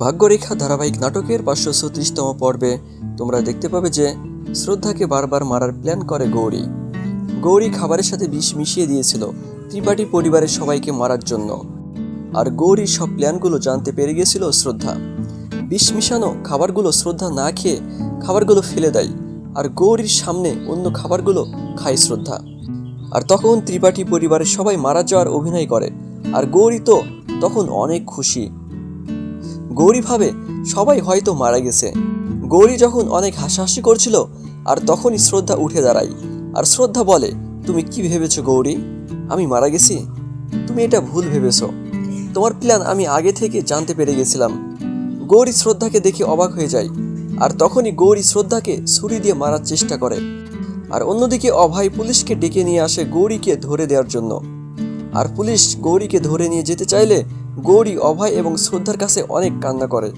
ভাগ্যরেখা ধারাবাহিক নাটকের 536তম পর্বে তোমরা দেখতে পাবে যে শ্রদ্ধাকে বারবার মারার প্ল্যান করে গৌরী। গৌরী খাবারের সাথে বিষ মিশিয়ে দিয়েছিল ত্রিপাঠী পরিবারের সবাইকে মারার জন্য। আর গৌরীর সব প্ল্যানগুলো জানতে পেরে গেছিল শ্রদ্ধা। বিষ মিশানো খাবারগুলো শ্রদ্ধা না খেয়ে খাবারগুলো ফেলে দেয়, আর গৌরীর সামনে অন্য খাবারগুলো খায় শ্রদ্ধা। আর তখন ত্রিপাঠী পরিবারের সবাই মারা যাওয়ার অভিনয় করে, আর গৌরী তো তখন অনেক খুশি। গৌরী ভাবে সবাই হয়তো মারা গেছে। গৌরী যখন অনেক হাসাহাসি করছিল, আর তখনই শ্রদ্ধা উঠে দাঁড়ায়। আর শ্রদ্ধা বলে, তুমি কি ভেবেছো গৌরী, আমি মারা গেছি? তুমি এটা ভুল ভেবেছো। তোমার প্ল্যান আমি আগে থেকে জানতে পেরে গেছিলাম। গৌরী শ্রদ্ধাকে দেখে অবাক হয়ে যায়, আর তখনই গৌরী শ্রদ্ধাকে ছুরি দিয়ে মারার চেষ্টা করে। আর অন্যদিকে অভয় পুলিশকে ডেকে নিয়ে আসে গৌরীকে ধরে দেওয়ার জন্য। আর পুলিশ গৌরীকে ধরে নিয়ে যেতে চাইলে গৌরী অভয় এবং শ্রদ্ধার কাছে অনেক কান্না করে।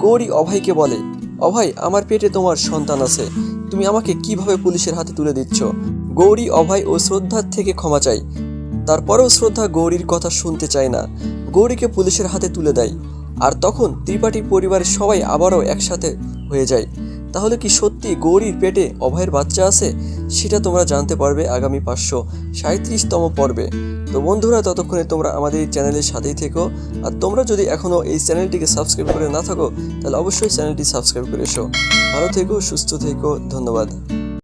গৌরী অভয়কে বলে, অভয়, আমার পেটে তোমার সন্তান আছে, তুমি আমাকে কিভাবে পুলিশের হাতে তুলে দিচ্ছ? গৌরী অভয় ও শ্রদ্ধার থেকে ক্ষমা চায়। তারপরেও শ্রদ্ধা গৌরীর কথা শুনতে চায় না, গৌরীকে পুলিশের হাতে তুলে দেয়। আর তখন ত্রিপাঠী পরিবারের সবাই আবারও একসাথে হয়ে যায়। তাহলে কি সত্যি গৌরীর পেটে অভয়ের বাচ্চা আছে? সেটা তোমরা জানতে পারবে আগামী 537তম পর্বে। তো বন্ধুরা, ততক্ষণে তোমরা আমাদের এই চ্যানেলের সাথেই থেকো। আর তোমরা যদি এখনও এই চ্যানেলটিকে সাবস্ক্রাইব করে না থাকো, তাহলে অবশ্যই চ্যানেলটি সাবস্ক্রাইব করে এসো। ভালো থেকো, সুস্থ থেকো, ধন্যবাদ।